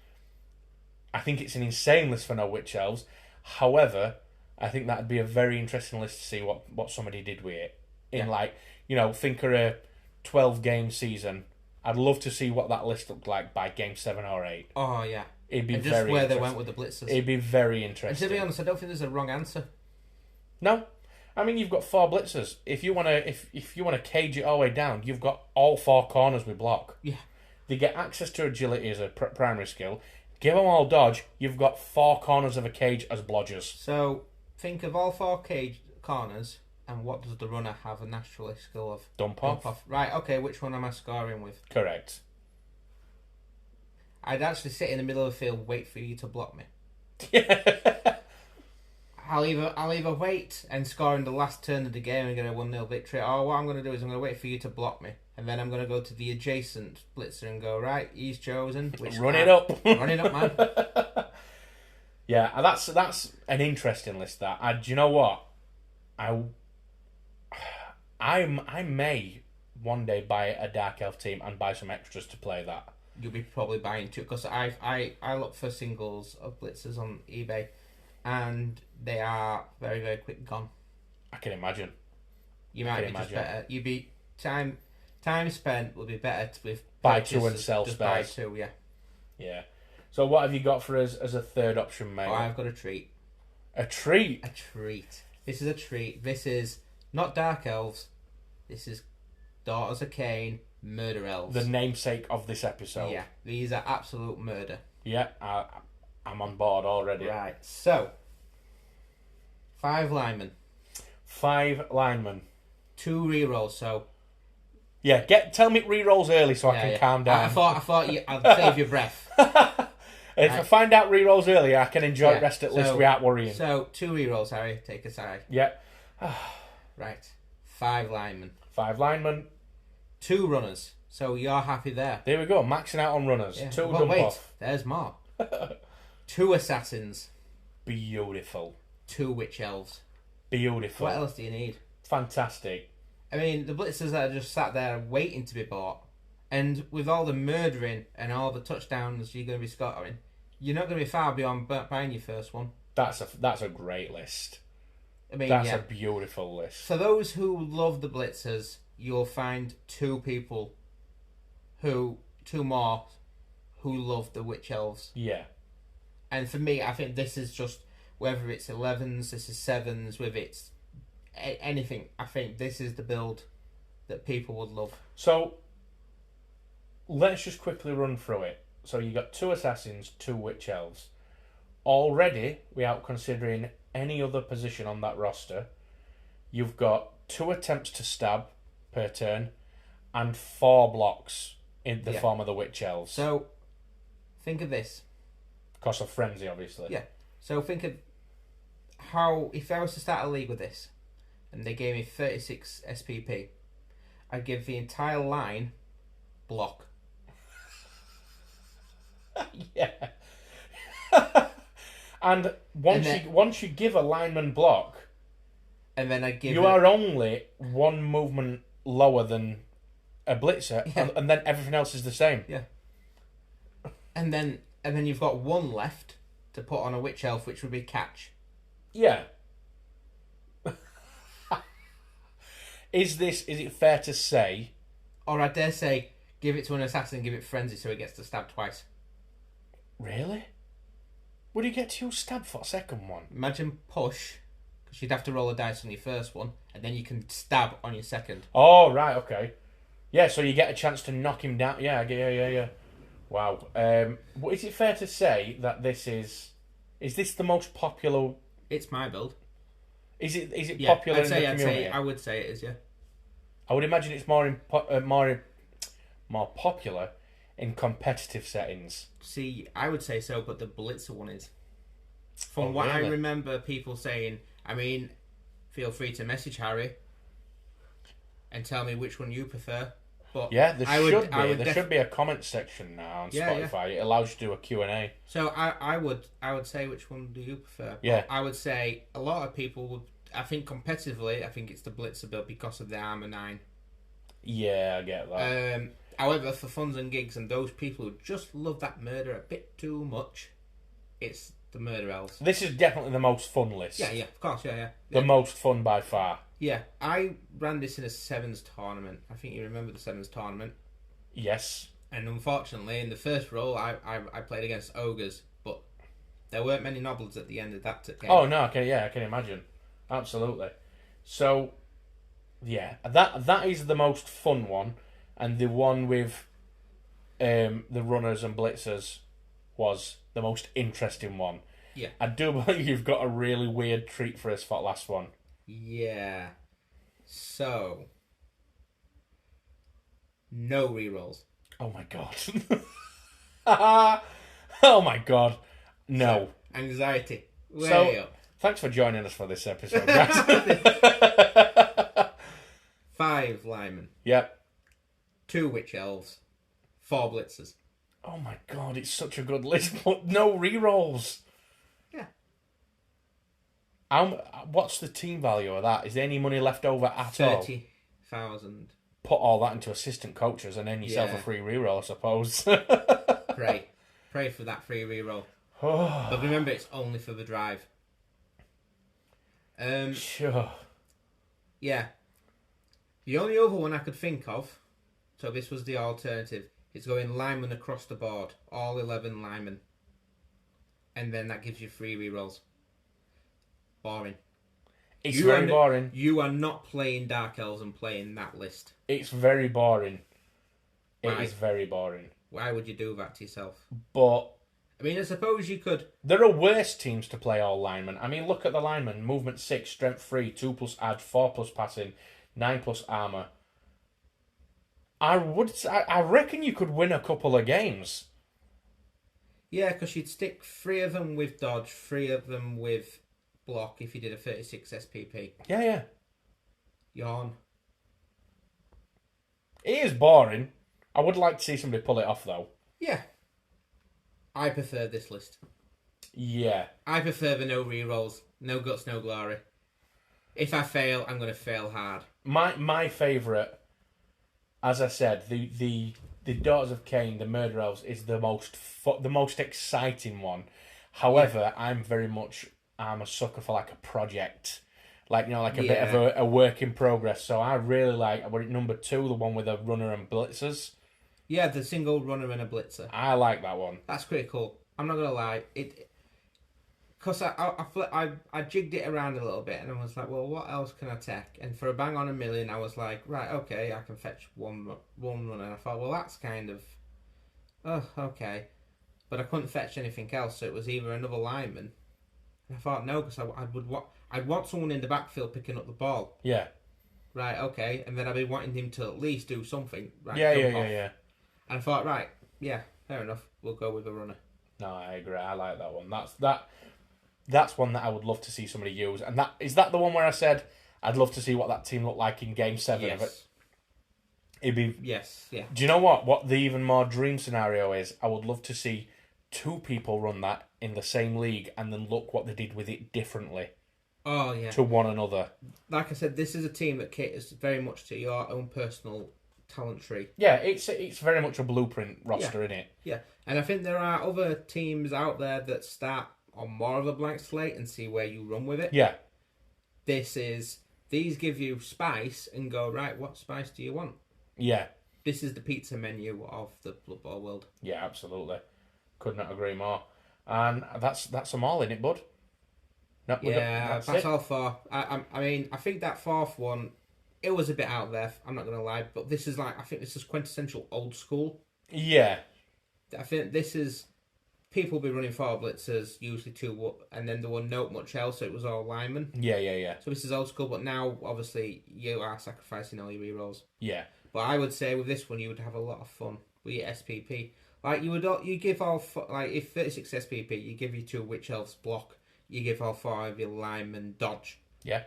I think it's an insane list for no witch elves. However, I think that'd be a very interesting list to see what somebody did with it. Think of a 12-game season. I'd love to see what that list looked like by game 7 or 8. Oh, yeah. It'd be and just where they went with the blitzers. It'd be very interesting. And to be honest, I don't think there's a wrong answer. No. I mean, you've got 4 blitzers. If you want to cage it all the way down, you've got all 4 corners with block. Yeah. They get access to agility as a primary skill. Give them all dodge. You've got 4 corners of a cage as blodgers. So think of all 4 cage corners And what does the runner have a natural skill of? Dump off. Right, okay, which one am I scoring with? Correct. I'd actually sit in the middle of the field, wait for you to block me. Yeah. I'll either wait and score in the last turn of the game and get a 1-0 victory, or what I'm going to do is I'm going to wait for you to block me. And then I'm going to go to the adjacent blitzer and go, right, he's chosen. Run it up. Run it up, man. Yeah, that's an interesting list. That do you know what? I may one day buy a Dark Elf team and buy some extras to play that. You'll be probably buying two, because I look for singles of blitzers on eBay, and they are very, very quick gone. I can imagine. You might be just better. You'd be time spent will be better with buy two and sell spares. Buy two, yeah. Yeah. So what have you got for us as a third option, mate? Oh, I've got a treat. A treat? A treat. This is a treat. This is not Dark Elves. This is Daughters of Cain, Murder Elves. The namesake of this episode. Yeah, these are absolute murder. Yeah, I'm on board already. Right, so 5 linemen. 5 linemen. 2 rerolls, so... Yeah, tell me rerolls early so I can calm down. I thought I'd save your breath. If I find out rerolls early, I can enjoy the rest at least without worrying. So 2 rerolls, Harry. Take a side. Yeah. Right. 5 linemen. 5 linemen. 2 runners. So you're happy there. There we go. Maxing out on runners. Yeah. 2 well, dump wait, off. There's more. 2 assassins. Beautiful. 2 witch elves. Beautiful. What else do you need? Fantastic. I mean, the blitzers that are just sat there waiting to be bought, and with all the murdering and all the touchdowns you're going to be scoring, you're not going to be far beyond buying your first one. That's a great list. I mean, that's a beautiful list. For those who love the blitzers, you'll find 2 more who love the witch elves. Yeah. And for me, I think this is just, whether it's 11s, this is 7s, with it's anything, I think this is the build that people would love. So, let's just quickly run through it. So you got 2 assassins, 2 witch elves. Already, without considering any other position on that roster, you've got 2 attempts to stab per turn and 4 blocks in the form of the witch elves. So, think of this. Cost of frenzy, obviously. Yeah. So think of how, if I was to start a league with this, and they gave me 36 SPP, I'd give the entire line block. Yeah. And once you give a lineman block, and then I give you are only 1 movement lower than a blitzer, and then everything else is the same. Yeah. And then you've got 1 left to put on a witch elf, which would be catch. Yeah. Is it fair to say, or I dare say, give it to an assassin and give it frenzy so it gets to stab twice? Really? Would you get to use stab for a second one? Imagine push, because you'd have to roll a dice on your first one, and then you can stab on your second. Oh, right, okay. Yeah, so you get a chance to knock him down. Yeah. Wow. Is it fair to say that this is this the most popular? It's my build. Is it popular in the community? I would say it is, yeah. I would imagine it's more popular in competitive settings. See, I would say so, but the blitzer one is. From what I remember people saying, I mean, feel free to message Harry and tell me which one you prefer. But yeah, there should be a comment section now on Spotify. Yeah. It allows you to do a Q&A. So I would say, which one do you prefer? Yeah. But I would say a lot of people would. I think competitively, I think it's the blitzer build because of the armor 9. Yeah, I get that. However, for funs and gigs and those people who just love that murder a bit too much, it's the murder elves. This is definitely the most fun list. Yeah, of course, yeah. The most fun by far. Yeah, I ran this in a 7s tournament. I think you remember the 7s tournament. Yes. And unfortunately, in the first roll, I played against ogres, but there weren't many nobles at the end of that game. Oh no, okay, yeah, I can imagine. Absolutely. So, yeah, that is the most fun one, and the one with the runners and blitzers was the most interesting one. Yeah. I do believe you've got a really weird treat for us for that last one. Yeah. So, no rerolls. Oh my god. Oh my god. No. So, anxiety. Way So, up. thanks for joining us for this episode, guys. 5 linemen. Yep. 2 witch elves. 4 blitzers. Oh my god, it's such a good list, but no rerolls. Yeah. What's the team value of that? Is there any money left over at all? 30,000. Put all that into assistant coaches and then yourself a free reroll, I suppose. Pray for that free reroll. But remember, it's only for the drive. Sure. Yeah. The only other one I could think of, so this was the alternative, is going linemen across the board. All 11 linemen. And then that gives you free rerolls. Boring. It's very boring. You are not playing Dark Elves and playing that list. It's very boring. Why? It is very boring. Why would you do that to yourself? But I mean, I suppose you could. there are worse teams to play all linemen. I mean, look at the linemen. Movement 6, strength 3, 2 plus edge, 4 plus passing, 9 plus armour. I reckon you could win a couple of games. Yeah, because you'd stick 3 of them with dodge, 3 of them with block if you did a 36 SPP. Yeah. Yawn. It is boring. I would like to see somebody pull it off, though. Yeah. I prefer this list. Yeah. I prefer the no rerolls. No guts, no glory. If I fail, I'm going to fail hard. My favourite, as I said, the Daughters of Cain, the Murder Elves, is the most exciting one. However, I'm a sucker for like a project, like a bit of a work in progress. So I really like number 2, the one with a runner and blitzers. Yeah, the single runner and a blitzer. I like that one. That's pretty cool. I'm not going to lie. Because I jigged it around a little bit and I was like, well, what else can I take? And for a bang on a million, I was like, right, okay, I can fetch one run. And I thought, well, that's kind of, okay. But I couldn't fetch anything else, so it was either another lineman. And I thought, no, because I'd want someone in the backfield picking up the ball. Yeah. Right, okay. And then I'd be wanting him to at least do something. Right, Yeah. And I thought, right, yeah, fair enough. We'll go with a runner. No, I agree. I like that one. That's one that I would love to see somebody use. And is that the one where I said I'd love to see what that team looked like in Game 7 of it? It'd be... Yes, yeah. Do you know what? What the even more dream scenario is? I would love to see 2 people run that in the same league and then look what they did with it differently. Oh, yeah. To one another. Like I said, this is a team that caters very much to your own personal talent tree. Yeah, it's very much a blueprint roster, isn't it? Yeah, and I think there are other teams out there that start on more of a blank slate and see where you run with it. Yeah. These give you spice and go, right, what spice do you want? Yeah. This is the pizza menu of the Blood Bowl world. Yeah, absolutely. Could not agree more. And that's them all in it, bud. No, that's all 4. I mean, I think that 4th one, it was a bit out there, I'm not going to lie, but this is I think this is quintessential old school. Yeah. I think this is, people will be running 4 blitzers, usually 2, and then there were not much else, so it was all linemen. Yeah. So this is old school, but now, obviously, you are sacrificing all your rerolls. Yeah. But I would say with this one, you would have a lot of fun with your SPP. Like, you give all, like, if 36 SPP, you give your 2 Witch Elves block, you give all 4 of your linemen dodge. Yeah.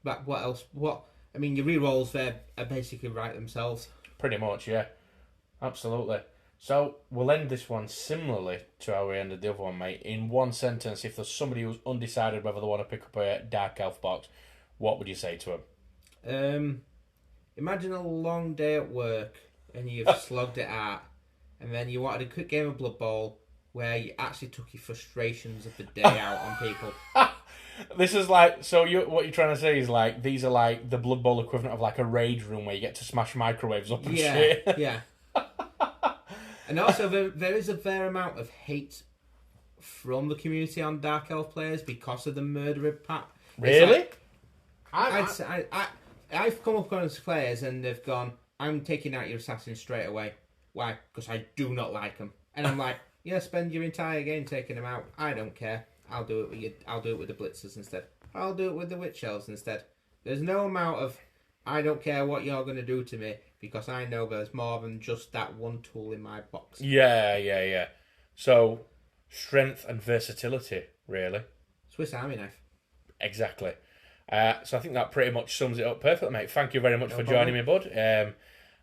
But what else? I mean, your rerolls there are basically right themselves. Pretty much, yeah. Absolutely. So, we'll end this one similarly to how we ended the other one, mate. In one sentence, if there's somebody who's undecided whether they want to pick up a Dark Elf box, what would you say to them? Imagine a long day at work and you've slogged it out, and then you wanted a quick game of Blood Bowl where you actually took your frustrations of the day out on people. This is like, so what you're trying to say is like, these are like the Blood Bowl equivalent of like a rage room where you get to smash microwaves up and shit. Yeah. And also, there is a fair amount of hate from the community on Dark Elf players because of the murderer pack. Really? I've come up against players and they've gone, I'm taking out your assassin straight away. Why? Because I do not like them. And I'm like, yeah, spend your entire game taking them out. I don't care. I'll do it with the blitzers instead. I'll do it with the witch elves instead. There's no amount of I don't care what you're going to do to me because I know there's more than just that one tool in my box. Yeah. So, strength and versatility, really. Swiss Army knife. Exactly. So I think that pretty much sums it up perfectly, mate. Thank you very much for problem. joining me, bud.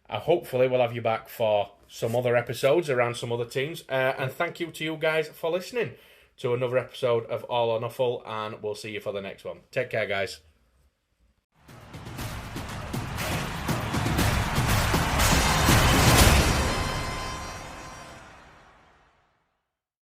Hopefully we'll have you back for some other episodes around some other teams. And thank you to you guys for listening to another episode of All or Nuffle, and we'll see you for the next one. Take care, guys.